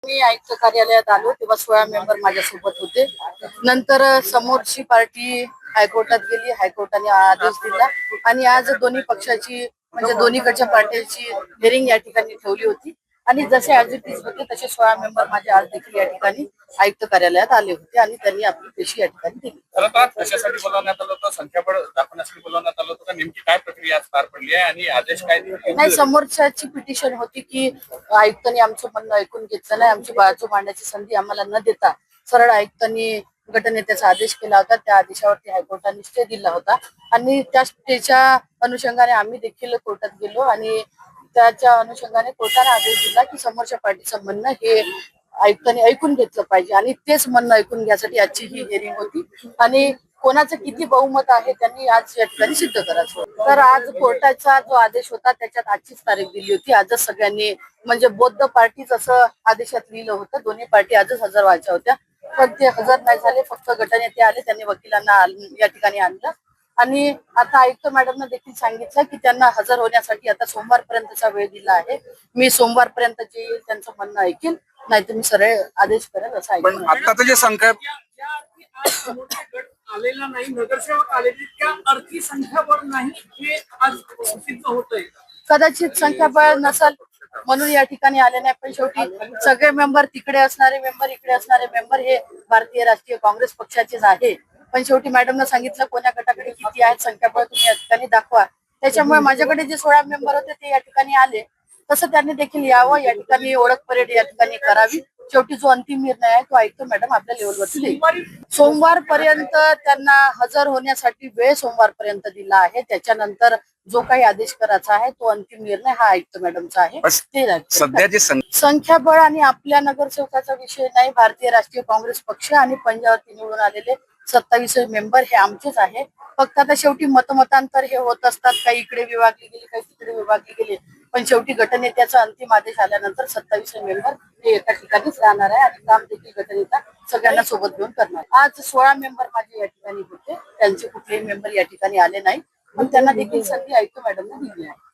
मी आयुक्त कार्यालयात आलो तेव्हा 16 मेंबर माझ्यासोबत होते. नंतर समोरची पार्टी हायकोर्टात गेली, हायकोर्टाने आदेश दिला आणि आज दोन्ही पक्षाची म्हणजे दोन्हीकडच्या पार्टीची हिअरिंग या ठिकाणी ठेवली होती आणि जसे ऍज इट इज होते तसे 16 मेंबर माझे आज देखील या ठिकाणी आयुक्त कार्यालयात आले होते आणि त्यांनी आपली पेशी या ठिकाणी दिली. कशासाठी बोलवण्यात आलं होतं? संख्याबळ दाखवण्यासाठी बोलवण्यात आलं होतं का? नेमकी काय प्रक्रिया आज पार पडली आहे आणि आदेश काय दिले? नाही, समोरच्याची पिटिशन होती की आयुक्तांनी आमचं म्हणणं ऐकून घेतलं नाही, आमची बाजू मांडण्याची संधी आम्हाला न देता सरळ आयुक्तांनी गटनेत्याचा आदेश केला होता. त्या आदेशावरती हायकोर्टाने स्टे दिला होता आणि त्या स्टेच्या अनुषंगाने आम्ही देखील कोर्टात गेलो आणि त्याच्या अनुषंगाने कोर्टाने आदेश दिला की समोरच्या पार्टीचं म्हणणं हे आयुक्तांनी ऐकून घेतलं पाहिजे आणि तेच म्हणणं ऐकून घ्यायसाठी आजची ही हिअरिंग होती आणि कोणाचं किती बहुमत आहे त्यांनी आज या ठिकाणी सिद्ध करायचं. तर आज कोर्टाचा जो आदेश होता त्याच्यात आजचीच तारीख दिली होती. आजच सगळ्यांनी म्हणजे बौद्ध पार्टीच असं आदेशात लिहिलं होतं. दोन्ही पार्टी आजच हजर व्हायच्या होत्या पण ते हजर नाही झाले. फक्त गटनेते आले, त्यांनी वकिलांना या ठिकाणी आणलं आणि आता आयुक्त मॅडमने देखील सांगितलं की त्यांना हजर होण्यासाठी आता सोमवारपर्यंतचा वेळ दिला आहे. मी सोमवारपर्यंत जे येईल त्यांचं म्हणणं ऐकेल, नाही तर मी सरळ आदेश करेल असं ऐकलं. पण आता जे संख्या आलेला नाही, नगरसेवक आलेली त्या अर्थी संख्याबळ नाही हे आज सिद्ध होतंय. कदाचित संख्याबळ नसल म्हणून या ठिकाणी आले नाही, पण शेवटी सगळे मेंबर तिकडे असणारे मेंबर इकडे असणारे मेंबर हे भारतीय राष्ट्रीय काँग्रेस पक्षाचेच आहे. पण शेवटी मॅडमनं सांगितलं कोण्या गटाकडे किती आहेत संख्याबळ तुम्ही या ठिकाणी दाखवा. त्याच्यामुळे माझ्याकडे जे 16 मेंबर होते ते या ठिकाणी आले. तसं त्यांनी देखील यावं, या ठिकाणी ओळख परेड या ठिकाणी करावी. शेवटी जो अंतिम निर्णय आहे तो आयुक्त मॅडम आपल्या लेवलवरती देईल. सोमवारपर्यंत त्यांना हजर होण्यासाठी वेळ सोमवारपर्यंत दिला आहे. त्याच्यानंतर जो काही आदेश करायचा आहे तो अंतिम निर्णय हा आयुक्त मॅडमचा आहे. ते सध्या जे संख्याबळ आणि आपल्या नगरसेवकाचा विषय नाही. भारतीय राष्ट्रीय काँग्रेस पक्ष आणि पंजाबवरती निवडून आलेले 27 मेंबर हे आमचेच आहे. फक्त आता शेवटी मतमतांतर हे होत असतात, काही इकडे विभागली गेली, काही तिकडे विभागली गेली, पण शेवटी गटनेत्याचा अंतिम आदेश आल्यानंतर 27 मेंबर हे एका ठिकाणीच राहणार आहे आणि काम देखील गटनेता सगळ्यांना सोबत घेऊन करणार. आज 16 मेंबर माझे या ठिकाणी होते, त्यांचे कुठलेही मेंबर या ठिकाणी आले नाही, पण त्यांना देखील संधी आयुक्त मॅडमने दिली आहे.